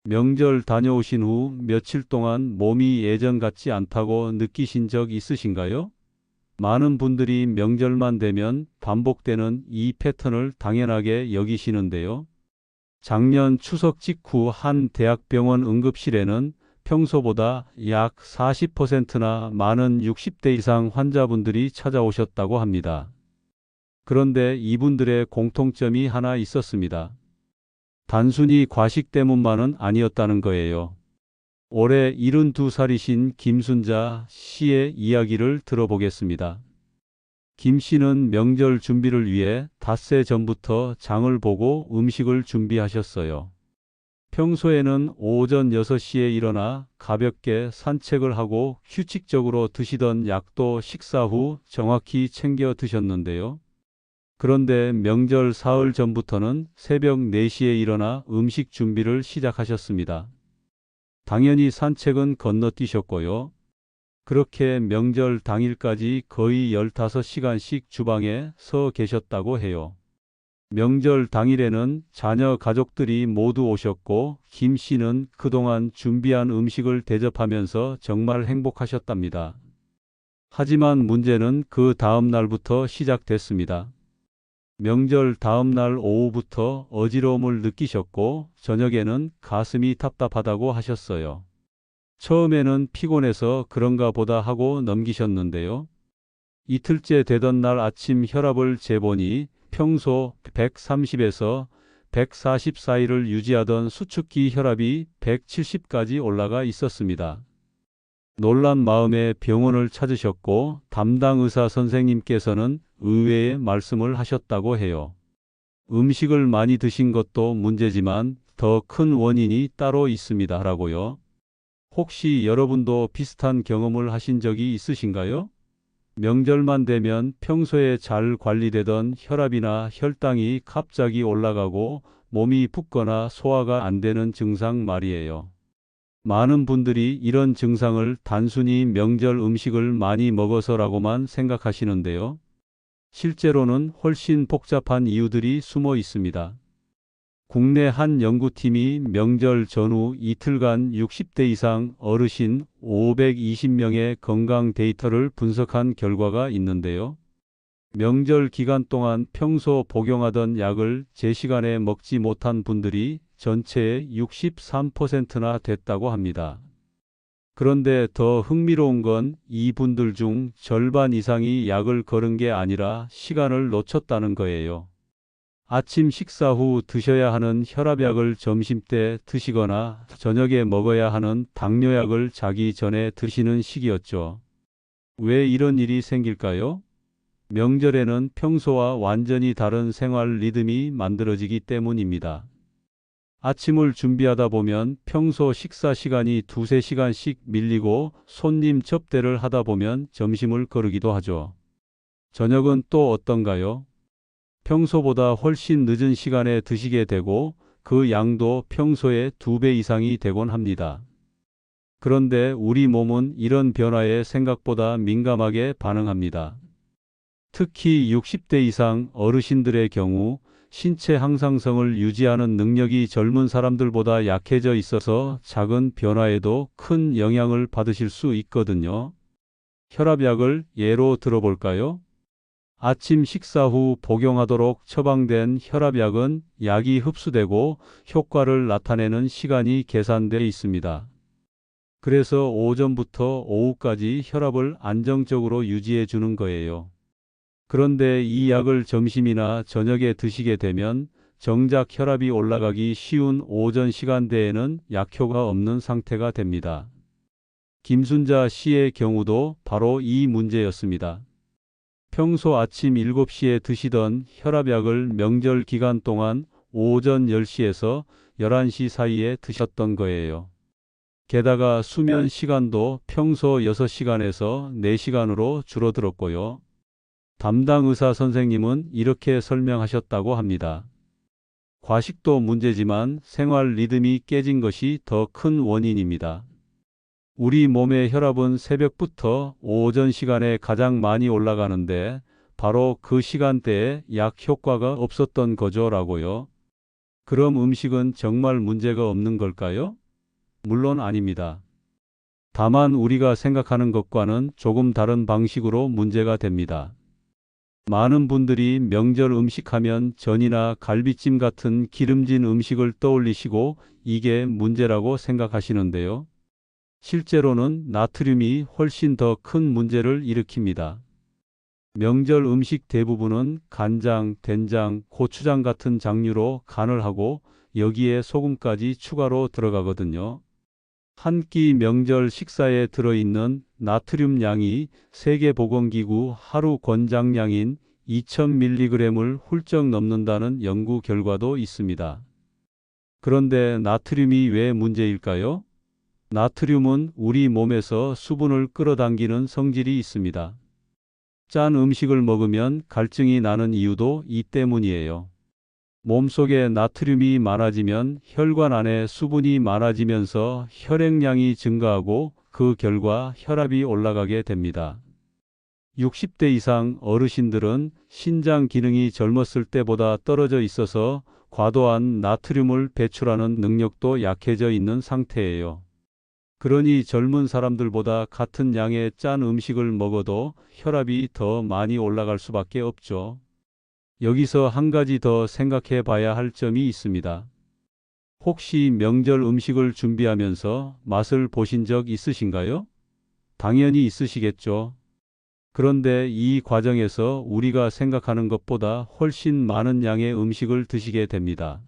명절 다녀오신 후 며칠 동안 몸이 예전 같지 않다고 느끼신 적 있으신가요? 많은 분들이 명절만 되면 반복되는 이 패턴을 당연하게 여기시는데요. 작년 추석 직후 한 대학병원 응급실에는 평소보다 약 40%나 많은 60대 이상 환자분들이 찾아오셨다고 합니다. 그런데 이분들의 공통점이 하나 있었습니다. 단순히 과식 때문만은 아니었다는 거예요. 올해 72살이신 김순자 씨의 이야기를 들어보겠습니다. 김 씨는 명절 준비를 위해 닷새 전부터 장을 보고 음식을 준비하셨어요. 평소에는 오전 6시에 일어나 가볍게 산책을 하고 규칙적으로 드시던 약도 식사 후 정확히 챙겨 드셨는데요. 그런데 명절 사흘 전부터는 새벽 4시에 일어나 음식 준비를 시작하셨습니다. 당연히 산책은 건너뛰셨고요. 그렇게 명절 당일까지 거의 15시간씩 주방에 서 계셨다고 해요. 명절 당일에는 자녀 가족들이 모두 오셨고 김 씨는 그동안 준비한 음식을 대접하면서 정말 행복하셨답니다. 하지만 문제는 그 다음 날부터 시작됐습니다. 명절 다음 날 오후부터 어지러움을 느끼셨고 저녁에는 가슴이 답답하다고 하셨어요. 처음에는 피곤해서 그런가 보다 하고 넘기셨는데요. 이틀째 되던 날 아침 혈압을 재보니 평소 130에서 140 사이를 유지하던 수축기 혈압이 170까지 올라가 있었습니다. 놀란 마음에 병원을 찾으셨고 담당 의사 선생님께서는 의외의 말씀을 하셨다고 해요. 음식을 많이 드신 것도 문제지만 더 큰 원인이 따로 있습니다. 라고요. 혹시 여러분도 비슷한 경험을 하신 적이 있으신가요? 명절만 되면 평소에 잘 관리되던 혈압이나 혈당이 갑자기 올라가고 몸이 붓거나 소화가 안 되는 증상 말이에요. 많은 분들이 이런 증상을 단순히 명절 음식을 많이 먹어서라고만 생각하시는데요. 실제로는 훨씬 복잡한 이유들이 숨어 있습니다. 국내 한 연구팀이 명절 전후 이틀간 60대 이상 어르신 520명의 건강 데이터를 분석한 결과가 있는데요. 명절 기간 동안 평소 복용하던 약을 제 시간에 먹지 못한 분들이 전체의 63%나 됐다고 합니다. 그런데 더 흥미로운 건 이분들 중 절반 이상이 약을 걸은 게 아니라 시간을 놓쳤다는 거예요. 아침 식사 후 드셔야 하는 혈압약을 점심때 드시거나 저녁에 먹어야 하는 당뇨약을 자기 전에 드시는 시기였죠. 왜 이런 일이 생길까요? 명절에는 평소와 완전히 다른 생활 리듬이 만들어지기 때문입니다. 아침을 준비하다 보면 평소 식사 시간이 2~3시간씩 밀리고 손님 접대를 하다 보면 점심을 거르기도 하죠. 저녁은 또 어떤가요? 평소보다 훨씬 늦은 시간에 드시게 되고 그 양도 평소의 2배 이상이 되곤 합니다. 그런데 우리 몸은 이런 변화에 생각보다 민감하게 반응합니다. 특히 60대 이상 어르신들의 경우 신체 항상성을 유지하는 능력이 젊은 사람들보다 약해져 있어서 작은 변화에도 큰 영향을 받으실 수 있거든요. 혈압약을 예로 들어볼까요? 아침 식사 후 복용하도록 처방된 혈압약은 약이 흡수되고 효과를 나타내는 시간이 계산되어 있습니다. 그래서 오전부터 오후까지 혈압을 안정적으로 유지해 주는 거예요. 그런데 이 약을 점심이나 저녁에 드시게 되면 정작 혈압이 올라가기 쉬운 오전 시간대에는 약효가 없는 상태가 됩니다. 김순자 씨의 경우도 바로 이 문제였습니다. 평소 아침 7시에 드시던 혈압약을 명절 기간 동안 오전 10시에서 11시 사이에 드셨던 거예요. 게다가 수면 시간도 평소 6시간에서 4시간으로 줄어들었고요. 담당 의사 선생님은 이렇게 설명하셨다고 합니다. 과식도 문제지만 생활 리듬이 깨진 것이 더 큰 원인입니다. 우리 몸의 혈압은 새벽부터 오전 시간에 가장 많이 올라가는데 바로 그 시간대에 약 효과가 없었던 거죠 라고요. 그럼 음식은 정말 문제가 없는 걸까요? 물론 아닙니다. 다만 우리가 생각하는 것과는 조금 다른 방식으로 문제가 됩니다. 많은 분들이 명절 음식하면 전이나 갈비찜 같은 기름진 음식을 떠올리시고 이게 문제라고 생각하시는데요. 실제로는 나트륨이 훨씬 더 큰 문제를 일으킵니다. 명절 음식 대부분은 간장, 된장, 고추장 같은 장류로 간을 하고 여기에 소금까지 추가로 들어가거든요. 한 끼 명절 식사에 들어있는 나트륨 양이 세계보건기구 하루 권장량인 2000mg을 훌쩍 넘는다는 연구 결과도 있습니다. 그런데 나트륨이 왜 문제일까요? 나트륨은 우리 몸에서 수분을 끌어당기는 성질이 있습니다. 짠 음식을 먹으면 갈증이 나는 이유도 이 때문이에요. 몸속에 나트륨이 많아지면 혈관 안에 수분이 많아지면서 혈액량이 증가하고 그 결과 혈압이 올라가게 됩니다. 60대 이상 어르신들은 신장 기능이 젊었을 때보다 떨어져 있어서 과도한 나트륨을 배출하는 능력도 약해져 있는 상태예요. 그러니 젊은 사람들보다 같은 양의 짠 음식을 먹어도 혈압이 더 많이 올라갈 수밖에 없죠. 여기서 한 가지 더 생각해 봐야 할 점이 있습니다. 혹시 명절 음식을 준비하면서 맛을 보신 적 있으신가요? 당연히 있으시겠죠. 그런데 이 과정에서 우리가 생각하는 것보다 훨씬 많은 양의 음식을 드시게 됩니다.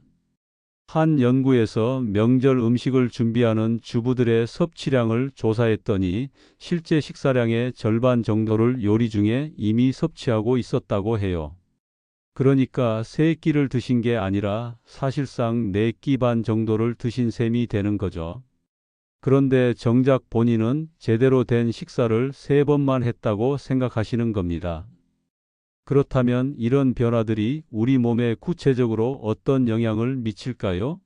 한 연구에서 명절 음식을 준비하는 주부들의 섭취량을 조사했더니 실제 식사량의 절반 정도를 요리 중에 이미 섭취하고 있었다고 해요. 그러니까 3끼를 드신 게 아니라 사실상 4끼 반 정도를 드신 셈이 되는 거죠. 그런데 정작 본인은 제대로 된 식사를 3번만 했다고 생각하시는 겁니다. 그렇다면 이런 변화들이 우리 몸에 구체적으로 어떤 영향을 미칠까요?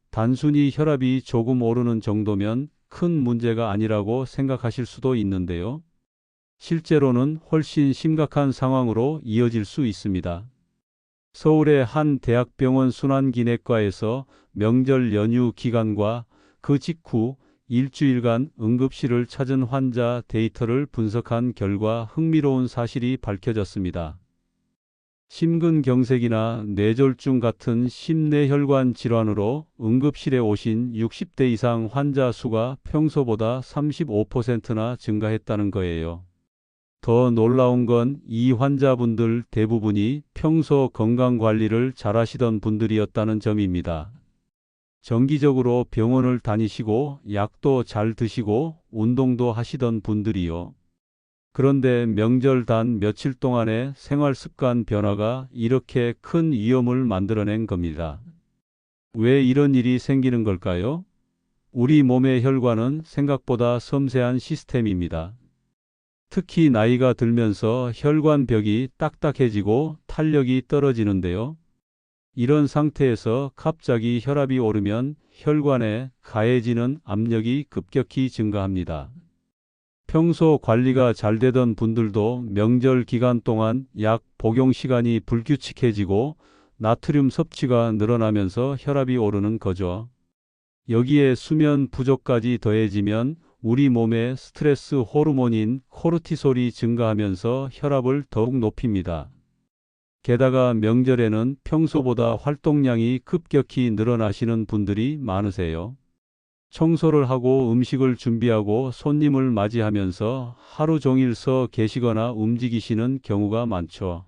단순히 혈압이 조금 오르는 정도면 큰 문제가 아니라고 생각하실 수도 있는데요. 실제로는 훨씬 심각한 상황으로 이어질 수 있습니다. 서울의 한 대학병원 순환기내과에서 명절 연휴 기간과 그 직후 일주일간 응급실을 찾은 환자 데이터를 분석한 결과 흥미로운 사실이 밝혀졌습니다. 심근경색이나 뇌졸중 같은 심내혈관 질환으로 응급실에 오신 60대 이상 환자 수가 평소보다 35%나 증가했다는 거예요. 더 놀라운 건 이 환자분들 대부분이 평소 건강관리를 잘하시던 분들이었다는 점입니다. 정기적으로 병원을 다니시고 약도 잘 드시고 운동도 하시던 분들이요. 그런데 명절 단 며칠 동안의 생활 습관 변화가 이렇게 큰 위험을 만들어낸 겁니다. 왜 이런 일이 생기는 걸까요? 우리 몸의 혈관은 생각보다 섬세한 시스템입니다. 특히 나이가 들면서 혈관벽이 딱딱해지고 탄력이 떨어지는데요. 이런 상태에서 갑자기 혈압이 오르면 혈관에 가해지는 압력이 급격히 증가합니다. 평소 관리가 잘 되던 분들도 명절 기간 동안 약 복용 시간이 불규칙해지고 나트륨 섭취가 늘어나면서 혈압이 오르는 거죠. 여기에 수면 부족까지 더해지면 우리 몸의 스트레스 호르몬인 코르티솔이 증가하면서 혈압을 더욱 높입니다. 게다가 명절에는 평소보다 활동량이 급격히 늘어나시는 분들이 많으세요. 청소를 하고 음식을 준비하고 손님을 맞이하면서 하루 종일 서 계시거나 움직이시는 경우가 많죠.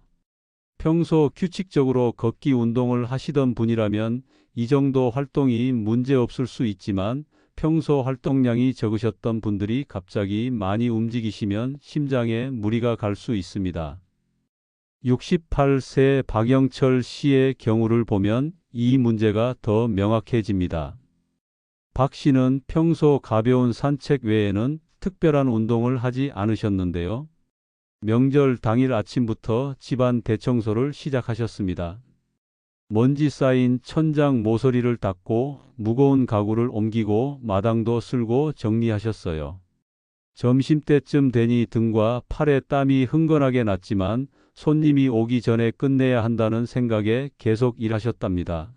평소 규칙적으로 걷기 운동을 하시던 분이라면 이 정도 활동이 문제없을 수 있지만 평소 활동량이 적으셨던 분들이 갑자기 많이 움직이시면 심장에 무리가 갈 수 있습니다. 68세 박영철 씨의 경우를 보면 이 문제가 더 명확해집니다. 박 씨는 평소 가벼운 산책 외에는 특별한 운동을 하지 않으셨는데요. 명절 당일 아침부터 집안 대청소를 시작하셨습니다. 먼지 쌓인 천장 모서리를 닦고 무거운 가구를 옮기고 마당도 쓸고 정리하셨어요. 점심때쯤 되니 등과 팔에 땀이 흥건하게 났지만 손님이 오기 전에 끝내야 한다는 생각에 계속 일하셨답니다.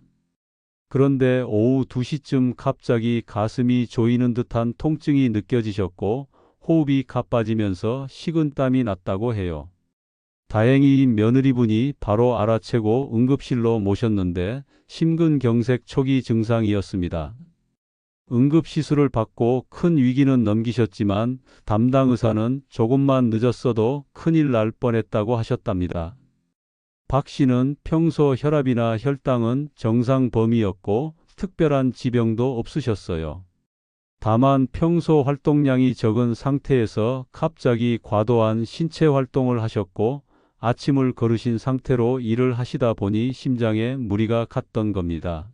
그런데 오후 2시쯤 갑자기 가슴이 조이는 듯한 통증이 느껴지셨고 호흡이 가빠지면서 식은땀이 났다고 해요. 다행히 며느리분이 바로 알아채고 응급실로 모셨는데 심근경색 초기 증상이었습니다. 응급시술을 받고 큰 위기는 넘기셨지만 담당 의사는 조금만 늦었어도 큰일 날 뻔했다고 하셨답니다. 박 씨는 평소 혈압이나 혈당은 정상 범위였고 특별한 지병도 없으셨어요. 다만 평소 활동량이 적은 상태에서 갑자기 과도한 신체 활동을 하셨고 아침을 거르신 상태로 일을 하시다 보니 심장에 무리가 갔던 겁니다.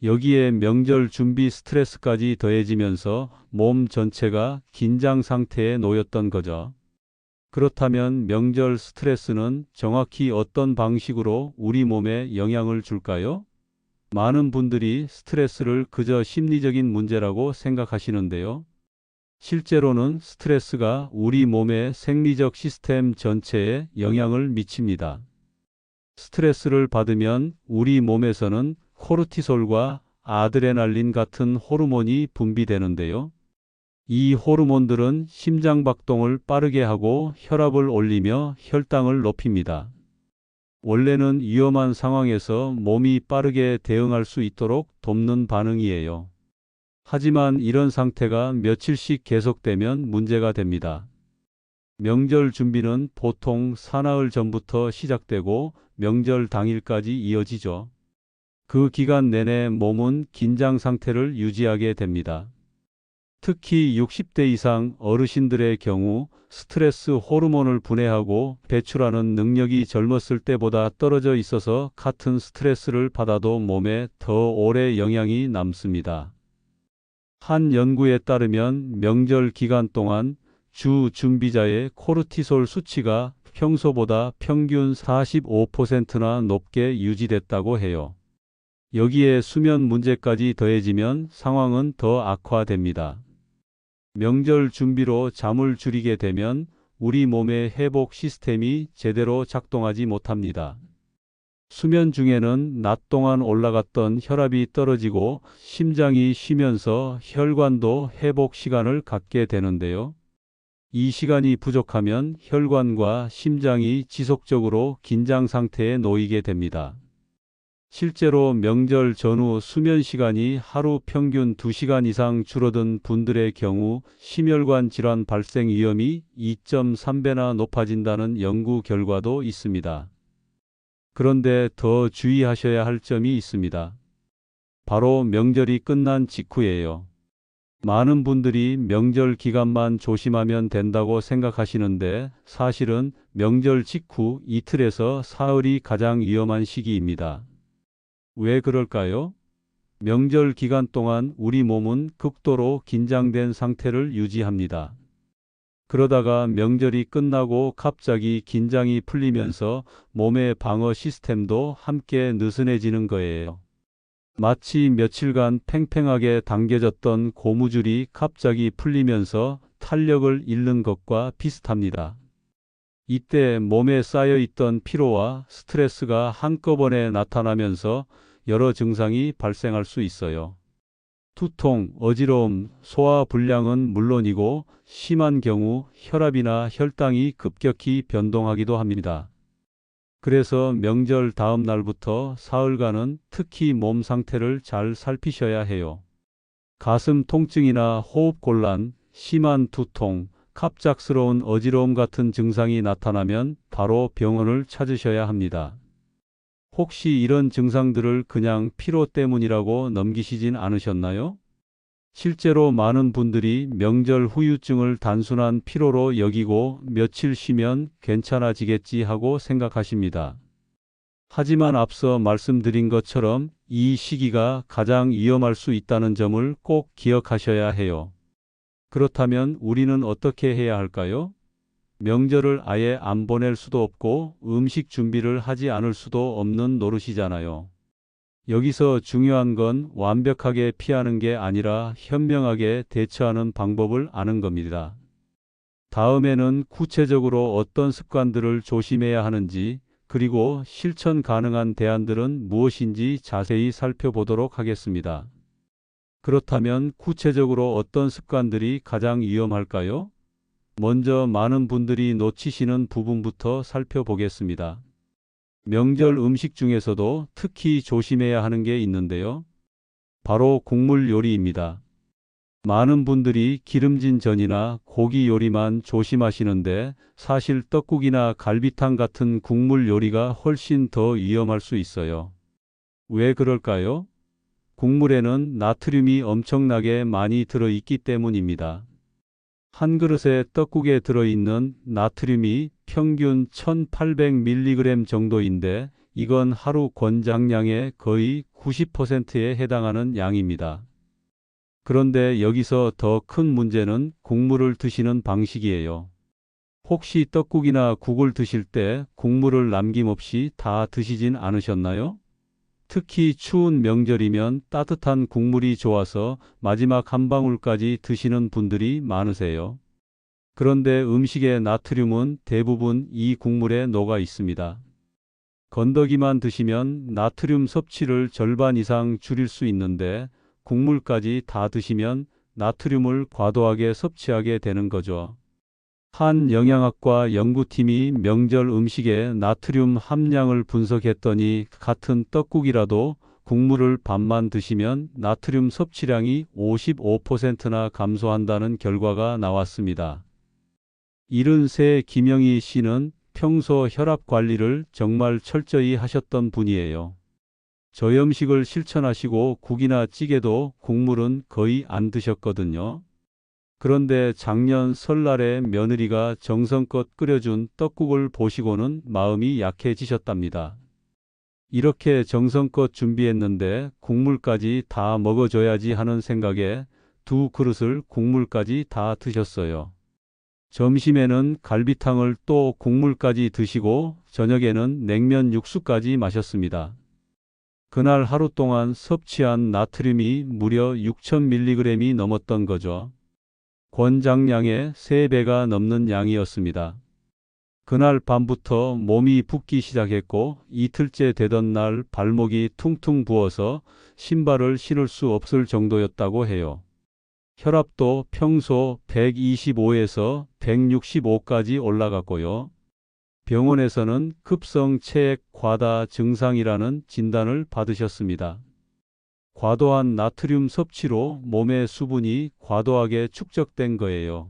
여기에 명절 준비 스트레스까지 더해지면서 몸 전체가 긴장 상태에 놓였던 거죠. 그렇다면 명절 스트레스는 정확히 어떤 방식으로 우리 몸에 영향을 줄까요? 많은 분들이 스트레스를 그저 심리적인 문제라고 생각하시는데요. 실제로는 스트레스가 우리 몸의 생리적 시스템 전체에 영향을 미칩니다. 스트레스를 받으면 우리 몸에서는 코르티솔과 아드레날린 같은 호르몬이 분비되는데요. 이 호르몬들은 심장 박동을 빠르게 하고 혈압을 올리며 혈당을 높입니다. 원래는 위험한 상황에서 몸이 빠르게 대응할 수 있도록 돕는 반응이에요. 하지만 이런 상태가 며칠씩 계속되면 문제가 됩니다. 명절 준비는 보통 사나흘 전부터 시작되고 명절 당일까지 이어지죠. 그 기간 내내 몸은 긴장 상태를 유지하게 됩니다. 특히 60대 이상 어르신들의 경우 스트레스 호르몬을 분해하고 배출하는 능력이 젊었을 때보다 떨어져 있어서 같은 스트레스를 받아도 몸에 더 오래 영향이 남습니다. 한 연구에 따르면 명절 기간 동안 주 준비자의 코르티솔 수치가 평소보다 평균 45%나 높게 유지됐다고 해요. 여기에 수면 문제까지 더해지면 상황은 더 악화됩니다. 명절 준비로 잠을 줄이게 되면 우리 몸의 회복 시스템이 제대로 작동하지 못합니다. 수면 중에는 낮 동안 올라갔던 혈압이 떨어지고 심장이 쉬면서 혈관도 회복 시간을 갖게 되는데요. 이 시간이 부족하면 혈관과 심장이 지속적으로 긴장 상태에 놓이게 됩니다. 실제로 명절 전후 수면 시간이 하루 평균 2시간 이상 줄어든 분들의 경우 심혈관 질환 발생 위험이 2.3배나 높아진다는 연구 결과도 있습니다. 그런데 더 주의하셔야 할 점이 있습니다. 바로 명절이 끝난 직후예요. 많은 분들이 명절 기간만 조심하면 된다고 생각하시는데 사실은 명절 직후 이틀에서 사흘이 가장 위험한 시기입니다. 왜 그럴까요? 명절 기간 동안 우리 몸은 극도로 긴장된 상태를 유지합니다. 그러다가 명절이 끝나고 갑자기 긴장이 풀리면서 몸의 방어 시스템도 함께 느슨해지는 거예요. 마치 며칠간 팽팽하게 당겨졌던 고무줄이 갑자기 풀리면서 탄력을 잃는 것과 비슷합니다. 이때 몸에 쌓여있던 피로와 스트레스가 한꺼번에 나타나면서 여러 증상이 발생할 수 있어요. 두통, 어지러움, 소화 불량은 물론이고 심한 경우 혈압이나 혈당이 급격히 변동하기도 합니다. 그래서 명절 다음 날부터 사흘간은 특히 몸 상태를 잘 살피셔야 해요. 가슴 통증이나 호흡 곤란, 심한 두통, 갑작스러운 어지러움 같은 증상이 나타나면 바로 병원을 찾으셔야 합니다. 혹시 이런 증상들을 그냥 피로 때문이라고 넘기시진 않으셨나요? 실제로 많은 분들이 명절 후유증을 단순한 피로로 여기고 며칠 쉬면 괜찮아지겠지 하고 생각하십니다. 하지만 앞서 말씀드린 것처럼 이 시기가 가장 위험할 수 있다는 점을 꼭 기억하셔야 해요. 그렇다면 우리는 어떻게 해야 할까요? 명절을 아예 안 보낼 수도 없고 음식 준비를 하지 않을 수도 없는 노릇이잖아요. 여기서 중요한 건 완벽하게 피하는 게 아니라 현명하게 대처하는 방법을 아는 겁니다. 다음에는 구체적으로 어떤 습관들을 조심해야 하는지, 그리고 실천 가능한 대안들은 무엇인지 자세히 살펴보도록 하겠습니다. 그렇다면 구체적으로 어떤 습관들이 가장 위험할까요? 먼저 많은 분들이 놓치시는 부분부터 살펴보겠습니다. 명절 음식 중에서도 특히 조심해야 하는 게 있는데요. 바로 국물 요리입니다. 많은 분들이 기름진 전이나 고기 요리만 조심하시는데 사실 떡국이나 갈비탕 같은 국물 요리가 훨씬 더 위험할 수 있어요. 왜 그럴까요? 국물에는 나트륨이 엄청나게 많이 들어있기 때문입니다. 한 그릇의 떡국에 들어있는 나트륨이 평균 1800mg 정도인데 이건 하루 권장량의 거의 90%에 해당하는 양입니다. 그런데 여기서 더 큰 문제는 국물을 드시는 방식이에요. 혹시 떡국이나 국을 드실 때 국물을 남김없이 다 드시진 않으셨나요? 특히 추운 명절이면 따뜻한 국물이 좋아서 마지막 한 방울까지 드시는 분들이 많으세요. 그런데 음식의 나트륨은 대부분 이 국물에 녹아 있습니다. 건더기만 드시면 나트륨 섭취를 절반 이상 줄일 수 있는데 국물까지 다 드시면 나트륨을 과도하게 섭취하게 되는 거죠. 한 영양학과 연구팀이 명절 음식의 나트륨 함량을 분석했더니 같은 떡국이라도 국물을 반만 드시면 나트륨 섭취량이 55%나 감소한다는 결과가 나왔습니다. 73 김영희 씨는 평소 혈압 관리를 정말 철저히 하셨던 분이에요. 저염식을 실천하시고 국이나 찌개도 국물은 거의 안 드셨거든요. 그런데 작년 설날에 며느리가 정성껏 끓여준 떡국을 보시고는 마음이 약해지셨답니다. 이렇게 정성껏 준비했는데 국물까지 다 먹어줘야지 하는 생각에 2그릇을 국물까지 다 드셨어요. 점심에는 갈비탕을 또 국물까지 드시고 저녁에는 냉면 육수까지 마셨습니다. 그날 하루 동안 섭취한 나트륨이 무려 6000mg이 넘었던 거죠. 권장량의 3배가 넘는 양이었습니다. 그날 밤부터 몸이 붓기 시작했고 이틀째 되던 날 발목이 퉁퉁 부어서 신발을 신을 수 없을 정도였다고 해요. 혈압도 평소 125에서 165까지 올라갔고요. 병원에서는 급성 체액 과다 증상이라는 진단을 받으셨습니다. 과도한 나트륨 섭취로 몸의 수분이 과도하게 축적된 거예요.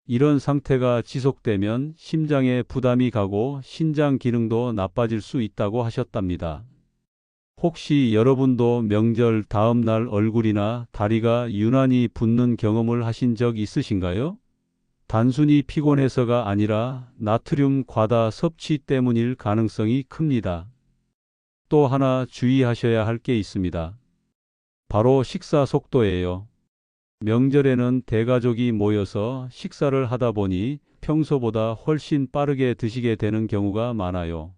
이런 상태가 지속되면 심장에 부담이 가고 신장 기능도 나빠질 수 있다고 하셨답니다. 혹시 여러분도 명절 다음 날 얼굴이나 다리가 유난히 붓는 경험을 하신 적 있으신가요? 단순히 피곤해서가 아니라 나트륨 과다 섭취 때문일 가능성이 큽니다. 또 하나 주의하셔야 할 게 있습니다. 바로 식사 속도예요. 명절에는 대가족이 모여서 식사를 하다 보니 평소보다 훨씬 빠르게 드시게 되는 경우가 많아요.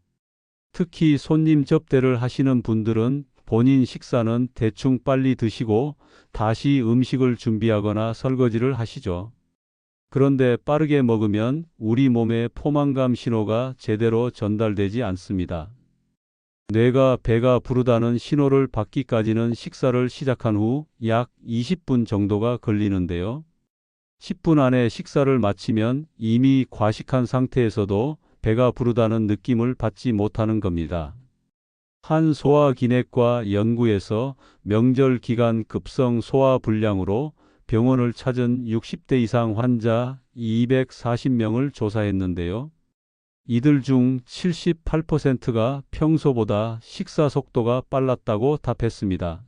특히 손님 접대를 하시는 분들은 본인 식사는 대충 빨리 드시고 다시 음식을 준비하거나 설거지를 하시죠. 그런데 빠르게 먹으면 우리 몸에 포만감 신호가 제대로 전달되지 않습니다. 뇌가 배가 부르다는 신호를 받기까지는 식사를 시작한 후 약 20분 정도가 걸리는데요. 10분 안에 식사를 마치면 이미 과식한 상태에서도 배가 부르다는 느낌을 받지 못하는 겁니다. 한 소화기내과 연구에서 명절 기간 급성 소화불량으로 병원을 찾은 60대 이상 환자 240명을 조사했는데요. 이들 중 78%가 평소보다 식사 속도가 빨랐다고 답했습니다.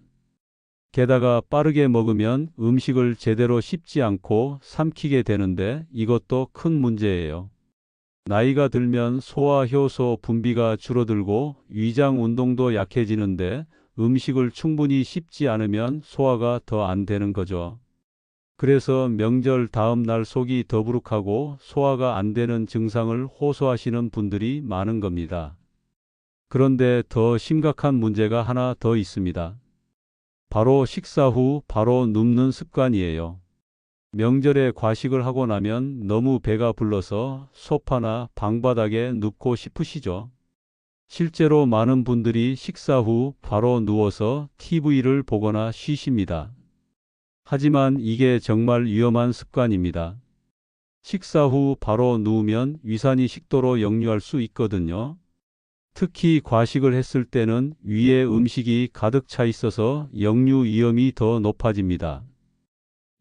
게다가 빠르게 먹으면 음식을 제대로 씹지 않고 삼키게 되는데 이것도 큰 문제예요. 나이가 들면 소화효소 분비가 줄어들고 위장 운동도 약해지는데 음식을 충분히 씹지 않으면 소화가 더 안 되는 거죠. 그래서 명절 다음 날 속이 더부룩하고 소화가 안 되는 증상을 호소하시는 분들이 많은 겁니다. 그런데 더 심각한 문제가 하나 더 있습니다. 바로 식사 후 바로 눕는 습관이에요. 명절에 과식을 하고 나면 너무 배가 불러서 소파나 방바닥에 눕고 싶으시죠. 실제로 많은 분들이 식사 후 바로 누워서 TV를 보거나 쉬십니다. 하지만 이게 정말 위험한 습관입니다. 식사 후 바로 누우면 위산이 식도로 역류할 수 있거든요. 특히 과식을 했을 때는 위에 음식이 가득 차 있어서 역류 위험이 더 높아집니다.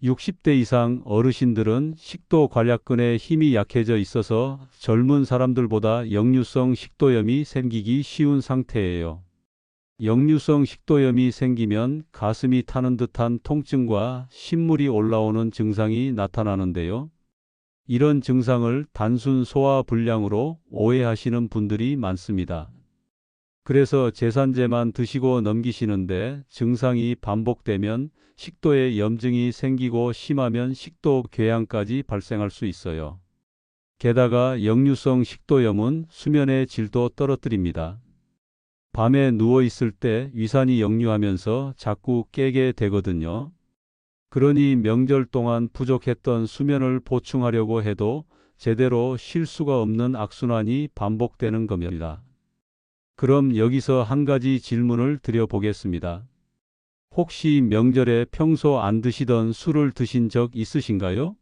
60대 이상 어르신들은 식도 관략근에 힘이 약해져 있어서 젊은 사람들보다 역류성 식도염이 생기기 쉬운 상태예요. 역류성 식도염이 생기면 가슴이 타는 듯한 통증과 신물이 올라오는 증상이 나타나는데요. 이런 증상을 단순 소화불량으로 오해하시는 분들이 많습니다. 그래서 제산제만 드시고 넘기시는데 증상이 반복되면 식도에 염증이 생기고 심하면 식도 궤양까지 발생할 수 있어요. 게다가 역류성 식도염은 수면의 질도 떨어뜨립니다. 밤에 누워 있을 때 위산이 역류하면서 자꾸 깨게 되거든요. 그러니 명절 동안 부족했던 수면을 보충하려고 해도 제대로 쉴 수가 없는 악순환이 반복되는 겁니다. 그럼 여기서 한 가지 질문을 드려보겠습니다. 혹시 명절에 평소 안 드시던 술을 드신 적 있으신가요?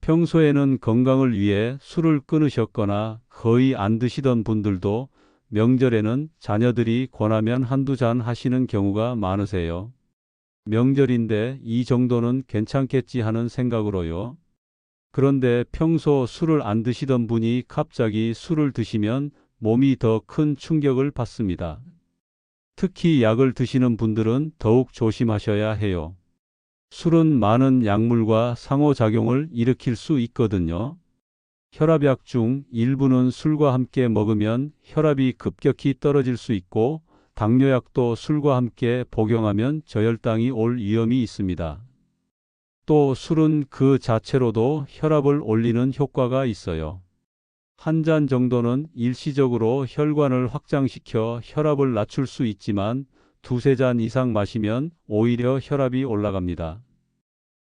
평소에는 건강을 위해 술을 끊으셨거나 거의 안 드시던 분들도 명절에는 자녀들이 권하면 한두 잔 하시는 경우가 많으세요. 명절인데 이 정도는 괜찮겠지 하는 생각으로요. 그런데 평소 술을 안 드시던 분이 갑자기 술을 드시면 몸이 더 큰 충격을 받습니다. 특히 약을 드시는 분들은 더욱 조심하셔야 해요. 술은 많은 약물과 상호작용을 일으킬 수 있거든요. 혈압약 중 일부는 술과 함께 먹으면 혈압이 급격히 떨어질 수 있고 당뇨약도 술과 함께 복용하면 저혈당이 올 위험이 있습니다. 또 술은 그 자체로도 혈압을 올리는 효과가 있어요. 한 잔 정도는 일시적으로 혈관을 확장시켜 혈압을 낮출 수 있지만 두세 잔 이상 마시면 오히려 혈압이 올라갑니다.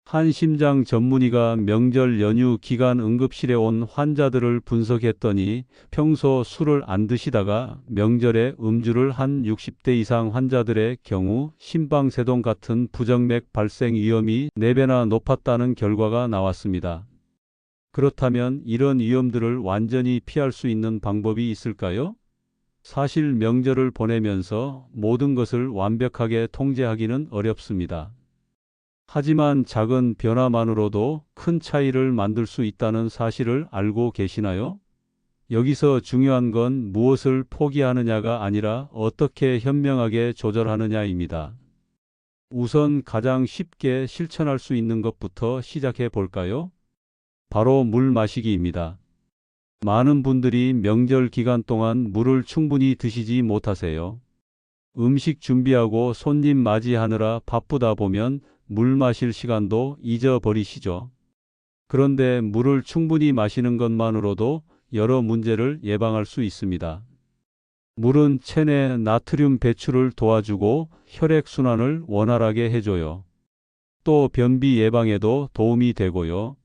한 심장 전문의가 명절 연휴 기간 응급실에 온 환자들을 분석했더니 평소 술을 안 드시다가 명절에 음주를 한 60대 이상 환자들의 경우 심방세동 같은 부정맥 발생 위험이 4배나 높았다는 결과가 나왔습니다. 그렇다면 이런 위험들을 완전히 피할 수 있는 방법이 있을까요? 사실 명절을 보내면서 모든 것을 완벽하게 통제하기는 어렵습니다. 하지만 작은 변화만으로도 큰 차이를 만들 수 있다는 사실을 알고 계시나요? 여기서 중요한 건 무엇을 포기하느냐가 아니라 어떻게 현명하게 조절하느냐입니다. 우선 가장 쉽게 실천할 수 있는 것부터 시작해 볼까요? 바로 물 마시기입니다. 많은 분들이 명절 기간 동안 물을 충분히 드시지 못하세요. 음식 준비하고 손님 맞이하느라 바쁘다 보면 물 마실 시간도 잊어버리시죠. 그런데 물을 충분히 마시는 것만으로도 여러 문제를 예방할 수 있습니다. 물은 체내 나트륨 배출을 도와주고 혈액순환을 원활하게 해줘요. 또 변비 예방에도 도움이 되고요.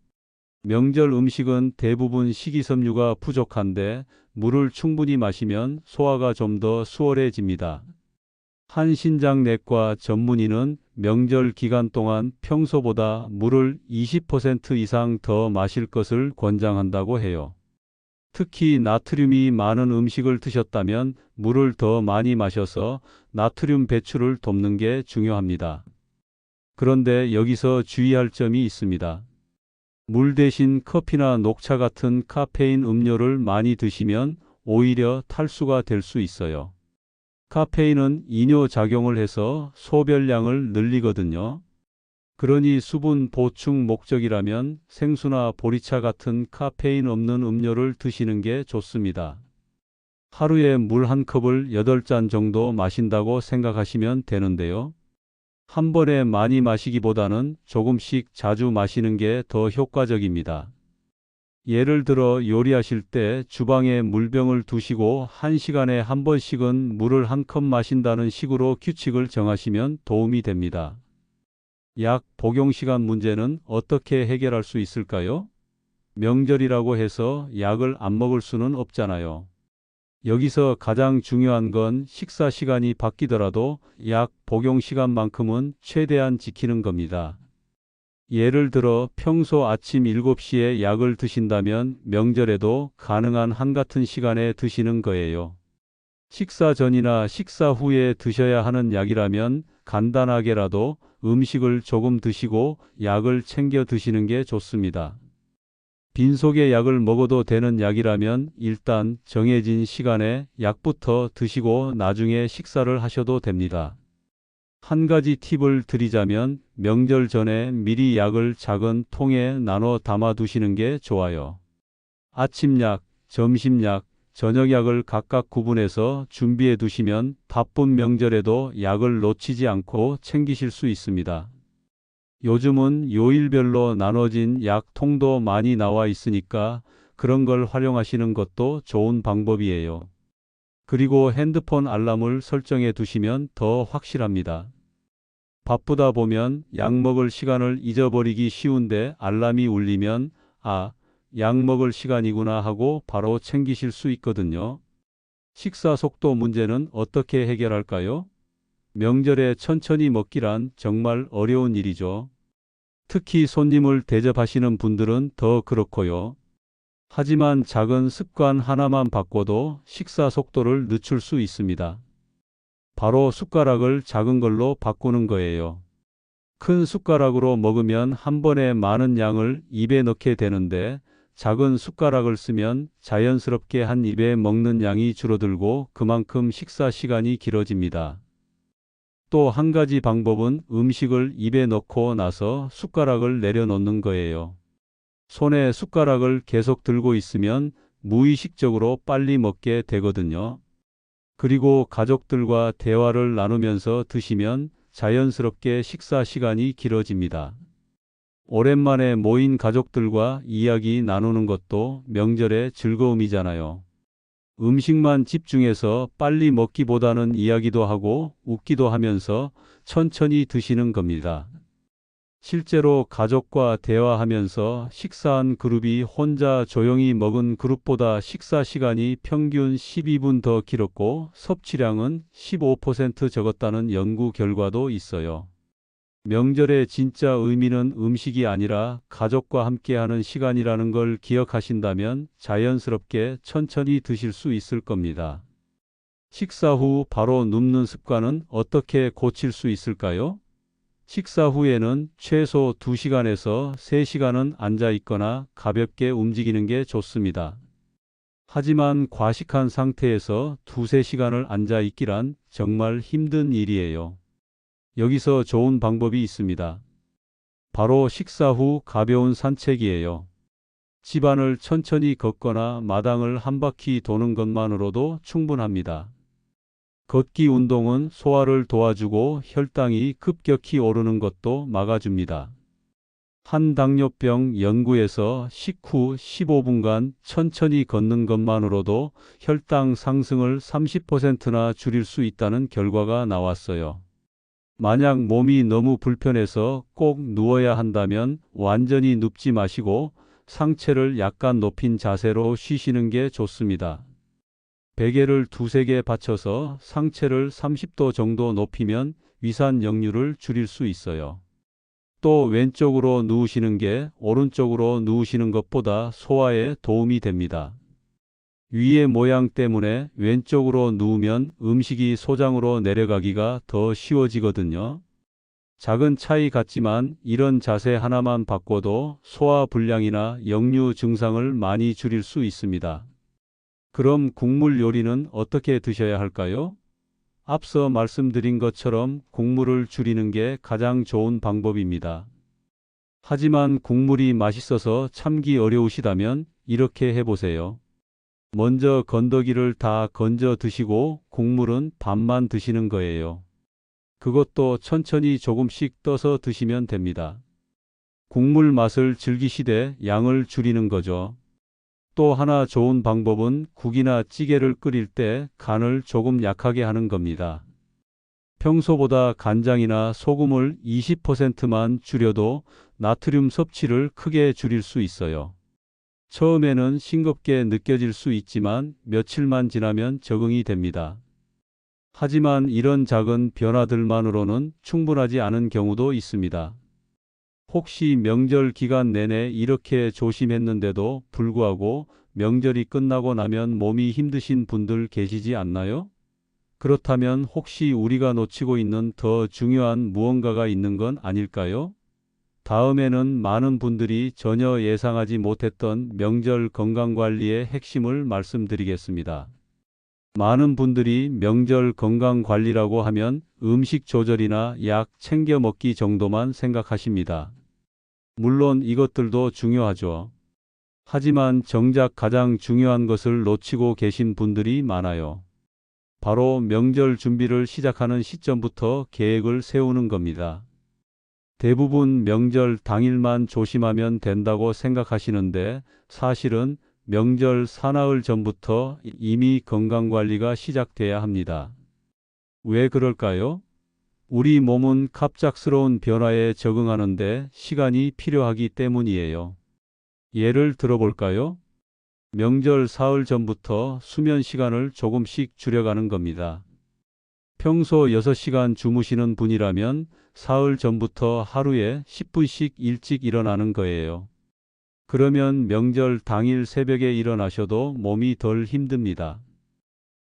명절 음식은 대부분 식이섬유가 부족한데 물을 충분히 마시면 소화가 좀 더 수월해집니다. 한 신장내과 전문의는 명절 기간 동안 평소보다 물을 20% 이상 더 마실 것을 권장한다고 해요. 특히 나트륨이 많은 음식을 드셨다면 물을 더 많이 마셔서 나트륨 배출을 돕는 게 중요합니다. 그런데 여기서 주의할 점이 있습니다. 물 대신 커피나 녹차 같은 카페인 음료를 많이 드시면 오히려 탈수가 될 수 있어요. 카페인은 이뇨 작용을 해서 소변량을 늘리거든요. 그러니 수분 보충 목적이라면 생수나 보리차 같은 카페인 없는 음료를 드시는 게 좋습니다. 하루에 물 한 컵을 8잔 정도 마신다고 생각하시면 되는데요. 한 번에 많이 마시기보다는 조금씩 자주 마시는 게 더 효과적입니다. 예를 들어 요리하실 때 주방에 물병을 두시고 1시간에 한 번씩은 물을 한 컵 마신다는 식으로 규칙을 정하시면 도움이 됩니다. 약 복용 시간 문제는 어떻게 해결할 수 있을까요? 명절이라고 해서 약을 안 먹을 수는 없잖아요. 여기서 가장 중요한 건 식사 시간이 바뀌더라도 약 복용 시간만큼은 최대한 지키는 겁니다. 예를 들어 평소 아침 7시에 약을 드신다면 명절에도 가능한 한같은 시간에 드시는 거예요. 식사 전이나 식사 후에 드셔야 하는 약이라면 간단하게라도 음식을 조금 드시고 약을 챙겨 드시는 게 좋습니다. 빈속에 약을 먹어도 되는 약이라면 일단 정해진 시간에 약부터 드시고 나중에 식사를 하셔도 됩니다. 한 가지 팁을 드리자면 명절 전에 미리 약을 작은 통에 나눠 담아 두시는 게 좋아요. 아침 약, 점심 약, 저녁 약을 각각 구분해서 준비해 두시면 바쁜 명절에도 약을 놓치지 않고 챙기실 수 있습니다. 요즘은 요일별로 나눠진 약통도 많이 나와 있으니까 그런 걸 활용하시는 것도 좋은 방법이에요. 그리고 핸드폰 알람을 설정해 두시면 더 확실합니다. 바쁘다 보면 약 먹을 시간을 잊어버리기 쉬운데 알람이 울리면 아, 약 먹을 시간이구나 하고 바로 챙기실 수 있거든요. 식사 속도 문제는 어떻게 해결할까요? 명절에 천천히 먹기란 정말 어려운 일이죠. 특히 손님을 대접하시는 분들은 더 그렇고요. 하지만 작은 습관 하나만 바꿔도 식사 속도를 늦출 수 있습니다. 바로 숟가락을 작은 걸로 바꾸는 거예요. 큰 숟가락으로 먹으면 한 번에 많은 양을 입에 넣게 되는데 작은 숟가락을 쓰면 자연스럽게 한 입에 먹는 양이 줄어들고 그만큼 식사 시간이 길어집니다. 또 한 가지 방법은 음식을 입에 넣고 나서 숟가락을 내려놓는 거예요. 손에 숟가락을 계속 들고 있으면 무의식적으로 빨리 먹게 되거든요. 그리고 가족들과 대화를 나누면서 드시면 자연스럽게 식사 시간이 길어집니다. 오랜만에 모인 가족들과 이야기 나누는 것도 명절의 즐거움이잖아요. 음식만 집중해서 빨리 먹기보다는 이야기도 하고 웃기도 하면서 천천히 드시는 겁니다. 실제로 가족과 대화하면서 식사한 그룹이 혼자 조용히 먹은 그룹보다 식사 시간이 평균 12분 더 길었고 섭취량은 15% 적었다는 연구 결과도 있어요. 명절의 진짜 의미는 음식이 아니라 가족과 함께하는 시간이라는 걸 기억하신다면 자연스럽게 천천히 드실 수 있을 겁니다. 식사 후 바로 눕는 습관은 어떻게 고칠 수 있을까요? 식사 후에는 최소 2시간에서 3시간은 앉아 있거나 가볍게 움직이는 게 좋습니다. 하지만 과식한 상태에서 2~3시간을 앉아 있기란 정말 힘든 일이에요. 여기서 좋은 방법이 있습니다. 바로 식사 후 가벼운 산책이에요. 집안을 천천히 걷거나 마당을 한 바퀴 도는 것만으로도 충분합니다. 걷기 운동은 소화를 도와주고 혈당이 급격히 오르는 것도 막아줍니다. 한 당뇨병 연구에서 식후 15분간 천천히 걷는 것만으로도 혈당 상승을 30%나 줄일 수 있다는 결과가 나왔어요. 만약 몸이 너무 불편해서 꼭 누워야 한다면 완전히 눕지 마시고 상체를 약간 높인 자세로 쉬시는 게 좋습니다. 베개를 2~3개 받쳐서 상체를 30도 정도 높이면 위산 역류를 줄일 수 있어요. 또 왼쪽으로 누우시는 게 오른쪽으로 누우시는 것보다 소화에 도움이 됩니다. 위의 모양 때문에 왼쪽으로 누우면 음식이 소장으로 내려가기가 더 쉬워지거든요. 작은 차이 같지만 이런 자세 하나만 바꿔도 소화 불량이나 역류 증상을 많이 줄일 수 있습니다. 그럼 국물 요리는 어떻게 드셔야 할까요? 앞서 말씀드린 것처럼 국물을 줄이는 게 가장 좋은 방법입니다. 하지만 국물이 맛있어서 참기 어려우시다면 이렇게 해보세요. 먼저 건더기를 다 건져 드시고 국물은 반만 드시는 거예요. 그것도 천천히 조금씩 떠서 드시면 됩니다. 국물 맛을 즐기시되 양을 줄이는 거죠. 또 하나 좋은 방법은 국이나 찌개를 끓일 때 간을 조금 약하게 하는 겁니다. 평소보다 간장이나 소금을 20%만 줄여도 나트륨 섭취를 크게 줄일 수 있어요. 처음에는 싱겁게 느껴질 수 있지만 며칠만 지나면 적응이 됩니다. 하지만 이런 작은 변화들만으로는 충분하지 않은 경우도 있습니다. 혹시 명절 기간 내내 이렇게 조심했는데도 불구하고 명절이 끝나고 나면 몸이 힘드신 분들 계시지 않나요? 그렇다면 혹시 우리가 놓치고 있는 더 중요한 무언가가 있는 건 아닐까요? 다음에는 많은 분들이 전혀 예상하지 못했던 명절 건강관리의 핵심을 말씀드리겠습니다. 많은 분들이 명절 건강관리라고 하면 음식 조절이나 약 챙겨 먹기 정도만 생각하십니다. 물론 이것들도 중요하죠. 하지만 정작 가장 중요한 것을 놓치고 계신 분들이 많아요. 바로 명절 준비를 시작하는 시점부터 계획을 세우는 겁니다. 대부분 명절 당일만 조심하면 된다고 생각하시는데 사실은 명절 사나흘 전부터 이미 건강관리가 시작돼야 합니다. 왜 그럴까요? 우리 몸은 갑작스러운 변화에 적응하는데 시간이 필요하기 때문이에요. 예를 들어볼까요? 명절 사흘 전부터 수면 시간을 조금씩 줄여가는 겁니다. 평소 6시간 주무시는 분이라면 사흘 전부터 하루에 10분씩 일찍 일어나는 거예요. 그러면 명절 당일 새벽에 일어나셔도 몸이 덜 힘듭니다.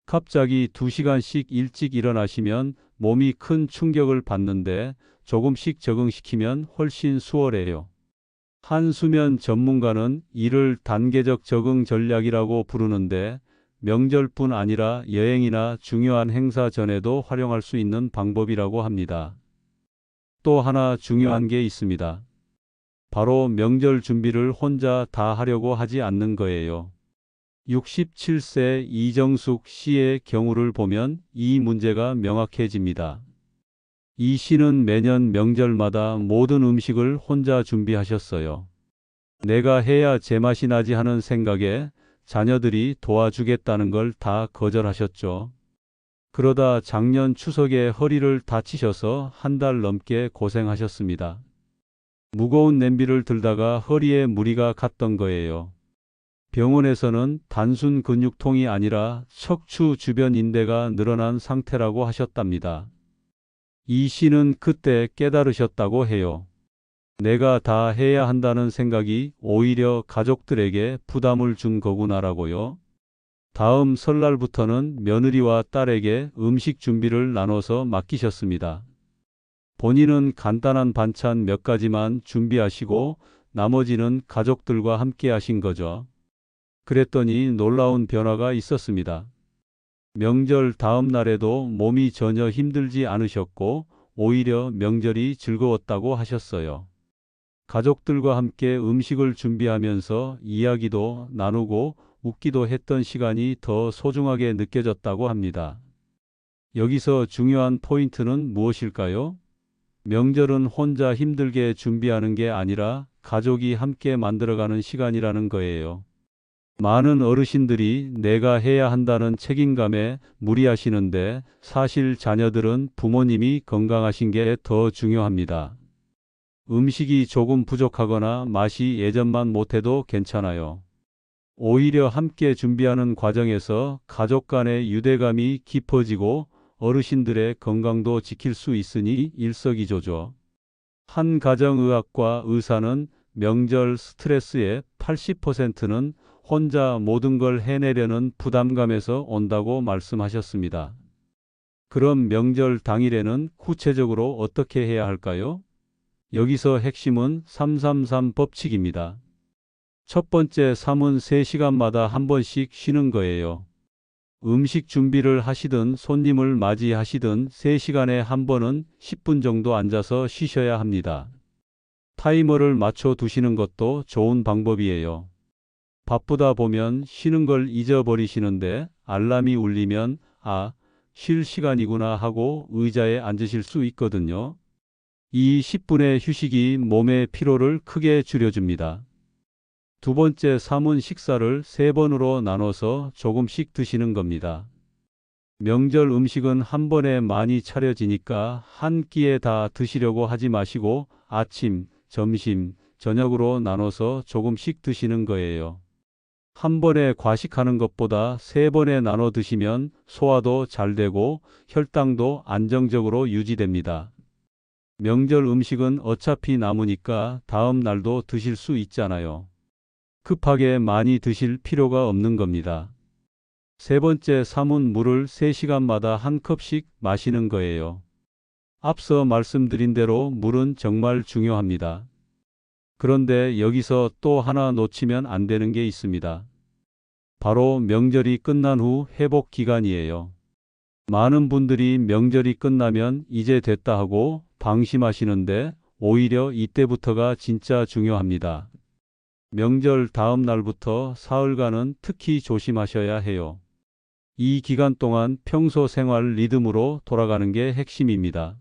갑자기 2시간씩 일찍 일어나시면 몸이 큰 충격을 받는데 조금씩 적응시키면 훨씬 수월해요. 한 수면 전문가는 이를 단계적 적응 전략이라고 부르는데 명절뿐 아니라 여행이나 중요한 행사 전에도 활용할 수 있는 방법이라고 합니다. 또 하나 중요한 게 있습니다. 바로 명절 준비를 혼자 다 하려고 하지 않는 거예요. 67세 이정숙 씨의 경우를 보면 이 문제가 명확해집니다. 이 씨는 매년 명절마다 모든 음식을 혼자 준비하셨어요. 내가 해야 제맛이 나지 하는 생각에 자녀들이 도와주겠다는 걸 다 거절하셨죠. 그러다 작년 추석에 허리를 다치셔서 한 달 넘게 고생하셨습니다. 무거운 냄비를 들다가 허리에 무리가 갔던 거예요. 병원에서는 단순 근육통이 아니라 척추 주변 인대가 늘어난 상태라고 하셨답니다. 이 씨는 그때 깨달으셨다고 해요. 내가 다 해야 한다는 생각이 오히려 가족들에게 부담을 준 거구나라고요. 다음 설날부터는 며느리와 딸에게 음식 준비를 나눠서 맡기셨습니다. 본인은 간단한 반찬 몇 가지만 준비하시고 나머지는 가족들과 함께 하신 거죠. 그랬더니 놀라운 변화가 있었습니다. 명절 다음 날에도 몸이 전혀 힘들지 않으셨고 오히려 명절이 즐거웠다고 하셨어요. 가족들과 함께 음식을 준비하면서 이야기도 나누고 웃기도 했던 시간이 더 소중하게 느껴졌다고 합니다. 여기서 중요한 포인트는 무엇일까요? 명절은 혼자 힘들게 준비하는 게 아니라 가족이 함께 만들어가는 시간이라는 거예요. 많은 어르신들이 내가 해야 한다는 책임감에 무리하시는데 사실 자녀들은 부모님이 건강하신 게 더 중요합니다. 음식이 조금 부족하거나 맛이 예전만 못해도 괜찮아요. 오히려 함께 준비하는 과정에서 가족 간의 유대감이 깊어지고 어르신들의 건강도 지킬 수 있으니 일석이조죠. 한 가정의학과 의사는 명절 스트레스의 80%는 혼자 모든 걸 해내려는 부담감에서 온다고 말씀하셨습니다. 그럼 명절 당일에는 구체적으로 어떻게 해야 할까요? 여기서 핵심은 333 법칙입니다. 첫 번째 3은 3시간마다 한 번씩 쉬는 거예요. 음식 준비를 하시든 손님을 맞이하시든 3시간에 한 번은 10분 정도 앉아서 쉬셔야 합니다. 타이머를 맞춰 두시는 것도 좋은 방법이에요. 바쁘다 보면 쉬는 걸 잊어버리시는데 알람이 울리면 쉴 시간이구나 하고 의자에 앉으실 수 있거든요. 이 10분의 휴식이 몸의 피로를 크게 줄여줍니다. 두 번째 3은 식사를 3번으로 나눠서 조금씩 드시는 겁니다. 명절 음식은 한 번에 많이 차려지니까 한 끼에 다 드시려고 하지 마시고 아침, 점심, 저녁으로 나눠서 조금씩 드시는 거예요. 한 번에 과식하는 것보다 세 번에 나눠 드시면 소화도 잘 되고 혈당도 안정적으로 유지됩니다. 명절 음식은 어차피 남으니까 다음 날도 드실 수 있잖아요. 급하게 많이 드실 필요가 없는 겁니다. 세 번째, 삶은 물을 3시간마다 한 컵씩 마시는 거예요. 앞서 말씀드린 대로 물은 정말 중요합니다. 그런데 여기서 또 하나 놓치면 안 되는 게 있습니다. 바로 명절이 끝난 후 회복 기간이에요. 많은 분들이 명절이 끝나면 이제 됐다 하고 방심하시는데 오히려 이때부터가 진짜 중요합니다. 명절 다음 날부터 사흘간은 특히 조심하셔야 해요. 이 기간 동안 평소 생활 리듬으로 돌아가는 게 핵심입니다.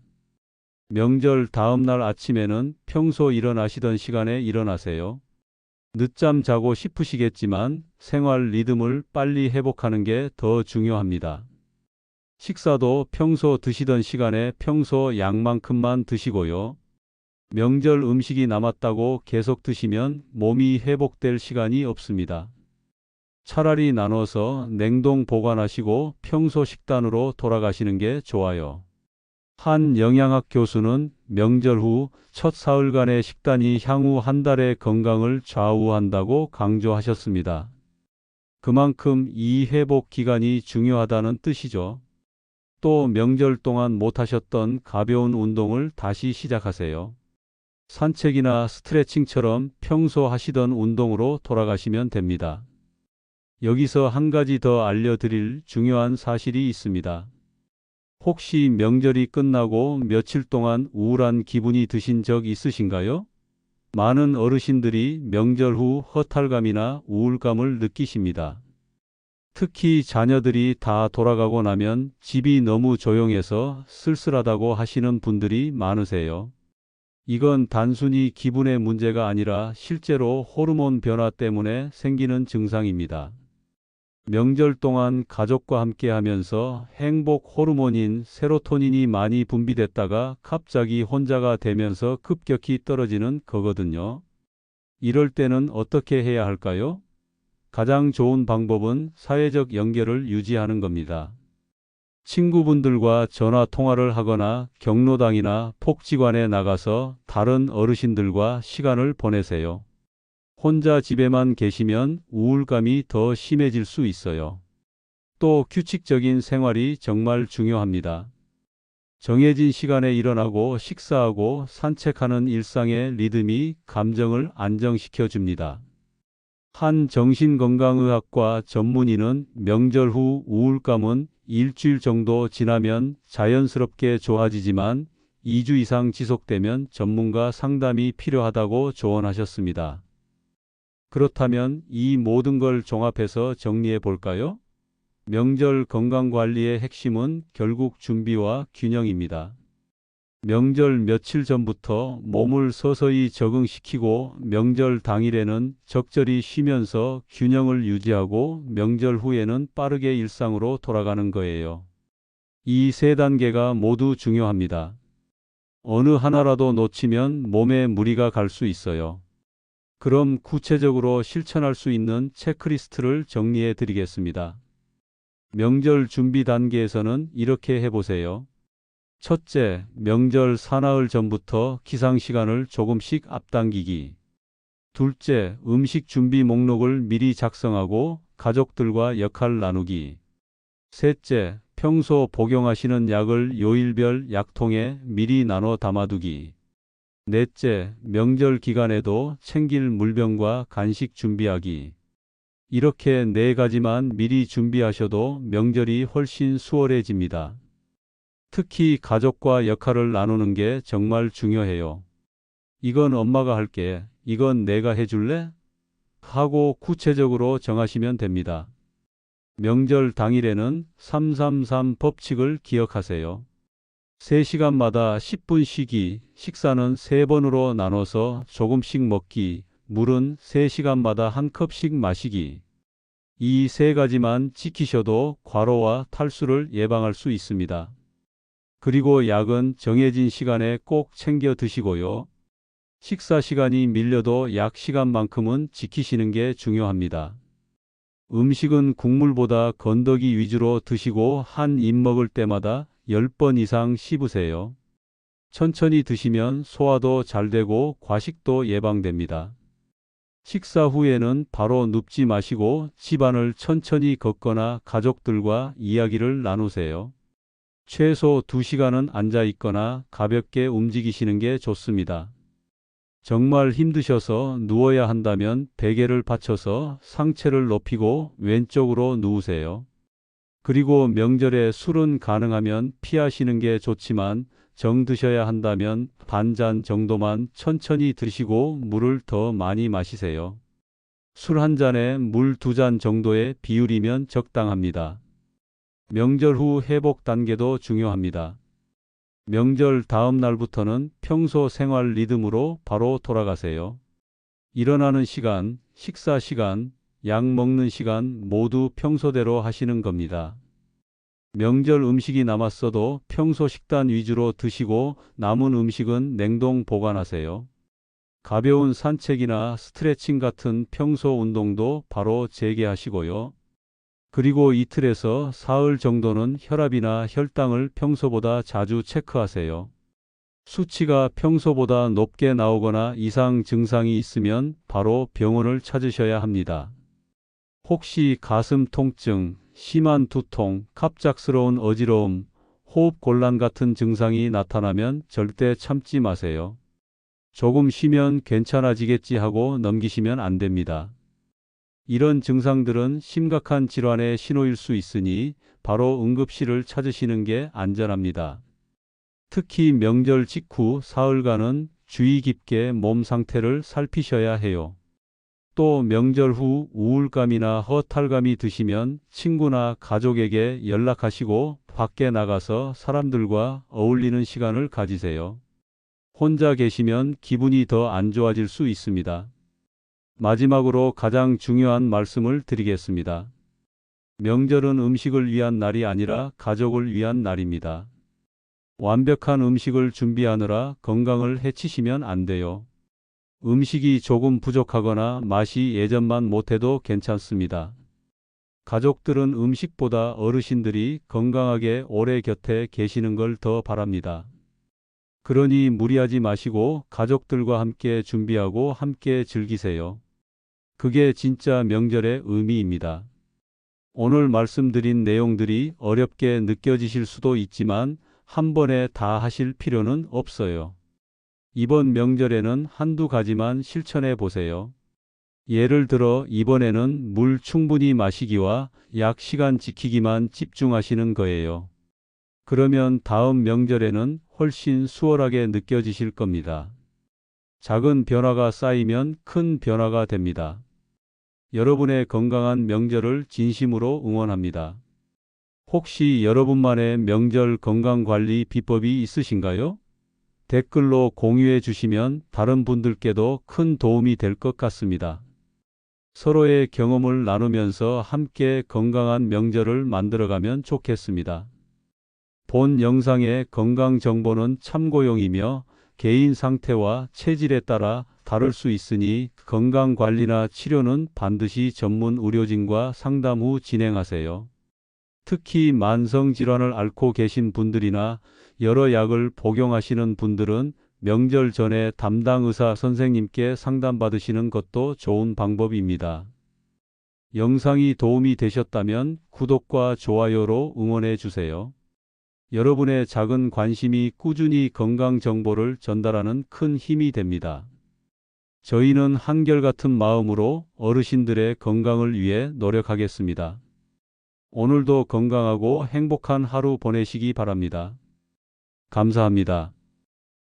명절 다음 날 아침에는 평소 일어나시던 시간에 일어나세요. 늦잠 자고 싶으시겠지만 생활 리듬을 빨리 회복하는 게 더 중요합니다. 식사도 평소 드시던 시간에 평소 양만큼만 드시고요. 명절 음식이 남았다고 계속 드시면 몸이 회복될 시간이 없습니다. 차라리 나눠서 냉동 보관하시고 평소 식단으로 돌아가시는 게 좋아요. 한 영양학 교수는 명절 후 첫 사흘간의 식단이 향후 한 달의 건강을 좌우한다고 강조하셨습니다. 그만큼 이 회복 기간이 중요하다는 뜻이죠. 또 명절 동안 못하셨던 가벼운 운동을 다시 시작하세요. 산책이나 스트레칭처럼 평소 하시던 운동으로 돌아가시면 됩니다. 여기서 한 가지 더 알려드릴 중요한 사실이 있습니다. 혹시 명절이 끝나고 며칠 동안 우울한 기분이 드신 적 있으신가요? 많은 어르신들이 명절 후 허탈감이나 우울감을 느끼십니다. 특히 자녀들이 다 돌아가고 나면 집이 너무 조용해서 쓸쓸하다고 하시는 분들이 많으세요. 이건 단순히 기분의 문제가 아니라 실제로 호르몬 변화 때문에 생기는 증상입니다. 명절 동안 가족과 함께 하면서 행복 호르몬인 세로토닌이 많이 분비됐다가 갑자기 혼자가 되면서 급격히 떨어지는 거거든요. 이럴 때는 어떻게 해야 할까요? 가장 좋은 방법은 사회적 연결을 유지하는 겁니다. 친구분들과 전화 통화를 하거나 경로당이나 복지관에 나가서 다른 어르신들과 시간을 보내세요. 혼자 집에만 계시면 우울감이 더 심해질 수 있어요. 또 규칙적인 생활이 정말 중요합니다. 정해진 시간에 일어나고 식사하고 산책하는 일상의 리듬이 감정을 안정시켜 줍니다. 한 정신건강의학과 전문의는 명절 후 우울감은 일주일 정도 지나면 자연스럽게 좋아지지만 2주 이상 지속되면 전문가 상담이 필요하다고 조언하셨습니다. 그렇다면 이 모든 걸 종합해서 정리해 볼까요? 명절 건강관리의 핵심은 결국 준비와 균형입니다. 명절 며칠 전부터 몸을 서서히 적응시키고 명절 당일에는 적절히 쉬면서 균형을 유지하고 명절 후에는 빠르게 일상으로 돌아가는 거예요. 이 세 단계가 모두 중요합니다. 어느 하나라도 놓치면 몸에 무리가 갈 수 있어요. 그럼 구체적으로 실천할 수 있는 체크리스트를 정리해 드리겠습니다. 명절 준비 단계에서는 이렇게 해보세요. 첫째, 명절 사나흘 전부터 기상 시간을 조금씩 앞당기기. 둘째, 음식 준비 목록을 미리 작성하고 가족들과 역할 나누기. 셋째, 평소 복용하시는 약을 요일별 약통에 미리 나눠 담아두기. 넷째, 명절 기간에도 챙길 물병과 간식 준비하기. 이렇게 4가지만 미리 준비하셔도 명절이 훨씬 수월해집니다. 특히 가족과 역할을 나누는 게 정말 중요해요. 이건 엄마가 할게, 이건 내가 해줄래? 하고 구체적으로 정하시면 됩니다. 명절 당일에는 333 법칙을 기억하세요. 3시간마다 10분 쉬기, 식사는 3번으로 나눠서 조금씩 먹기, 물은 3시간마다 한 컵씩 마시기. 이 3가지만 지키셔도 과로와 탈수를 예방할 수 있습니다. 그리고 약은 정해진 시간에 꼭 챙겨 드시고요. 식사 시간이 밀려도 약 시간만큼은 지키시는 게 중요합니다. 음식은 국물보다 건더기 위주로 드시고 한 입 먹을 때마다 10번 이상 씹으세요. 천천히 드시면 소화도 잘 되고 과식도 예방됩니다. 식사 후에는 바로 눕지 마시고 집안을 천천히 걷거나 가족들과 이야기를 나누세요. 최소 2시간은 앉아 있거나 가볍게 움직이시는 게 좋습니다. 정말 힘드셔서 누워야 한다면 베개를 받쳐서 상체를 높이고 왼쪽으로 누우세요. 그리고 명절에 술은 가능하면 피하시는 게 좋지만 정 드셔야 한다면 반 잔 정도만 천천히 드시고 물을 더 많이 마시세요. 술 한 잔에 물 2잔 정도의 비율이면 적당합니다. 명절 후 회복 단계도 중요합니다. 명절 다음 날부터는 평소 생활 리듬으로 바로 돌아가세요. 일어나는 시간, 식사 시간, 약 먹는 시간 모두 평소대로 하시는 겁니다. 명절 음식이 남았어도 평소 식단 위주로 드시고 남은 음식은 냉동 보관하세요. 가벼운 산책이나 스트레칭 같은 평소 운동도 바로 재개하시고요. 그리고 이틀에서 사흘 정도는 혈압이나 혈당을 평소보다 자주 체크하세요. 수치가 평소보다 높게 나오거나 이상 증상이 있으면 바로 병원을 찾으셔야 합니다. 혹시 가슴 통증, 심한 두통, 갑작스러운 어지러움, 호흡 곤란 같은 증상이 나타나면 절대 참지 마세요. 조금 쉬면 괜찮아지겠지 하고 넘기시면 안 됩니다. 이런 증상들은 심각한 질환의 신호일 수 있으니 바로 응급실을 찾으시는 게 안전합니다. 특히 명절 직후 사흘간은 주의 깊게 몸 상태를 살피셔야 해요. 또 명절 후 우울감이나 허탈감이 드시면 친구나 가족에게 연락하시고 밖에 나가서 사람들과 어울리는 시간을 가지세요. 혼자 계시면 기분이 더 안 좋아질 수 있습니다. 마지막으로 가장 중요한 말씀을 드리겠습니다. 명절은 음식을 위한 날이 아니라 가족을 위한 날입니다. 완벽한 음식을 준비하느라 건강을 해치시면 안 돼요. 음식이 조금 부족하거나 맛이 예전만 못해도 괜찮습니다. 가족들은 음식보다 어르신들이 건강하게 오래 곁에 계시는 걸 더 바랍니다. 그러니 무리하지 마시고 가족들과 함께 준비하고 함께 즐기세요. 그게 진짜 명절의 의미입니다. 오늘 말씀드린 내용들이 어렵게 느껴지실 수도 있지만 한 번에 다 하실 필요는 없어요. 이번 명절에는 한두 가지만 실천해 보세요. 예를 들어 이번에는 물 충분히 마시기와 약 시간 지키기만 집중하시는 거예요. 그러면 다음 명절에는 훨씬 수월하게 느껴지실 겁니다. 작은 변화가 쌓이면 큰 변화가 됩니다. 여러분의 건강한 명절을 진심으로 응원합니다. 혹시 여러분만의 명절 건강관리 비법이 있으신가요? 댓글로 공유해 주시면 다른 분들께도 큰 도움이 될 것 같습니다. 서로의 경험을 나누면서 함께 건강한 명절을 만들어가면 좋겠습니다. 본 영상의 건강 정보는 참고용이며 개인 상태와 체질에 따라 다를 수 있으니 건강관리나 치료는 반드시 전문 의료진과 상담 후 진행하세요. 특히 만성질환을 앓고 계신 분들이나 여러 약을 복용하시는 분들은 명절 전에 담당 의사 선생님께 상담받으시는 것도 좋은 방법입니다. 영상이 도움이 되셨다면 구독과 좋아요로 응원해 주세요. 여러분의 작은 관심이 꾸준히 건강 정보를 전달하는 큰 힘이 됩니다. 저희는 한결같은 마음으로 어르신들의 건강을 위해 노력하겠습니다. 오늘도 건강하고 행복한 하루 보내시기 바랍니다. 감사합니다.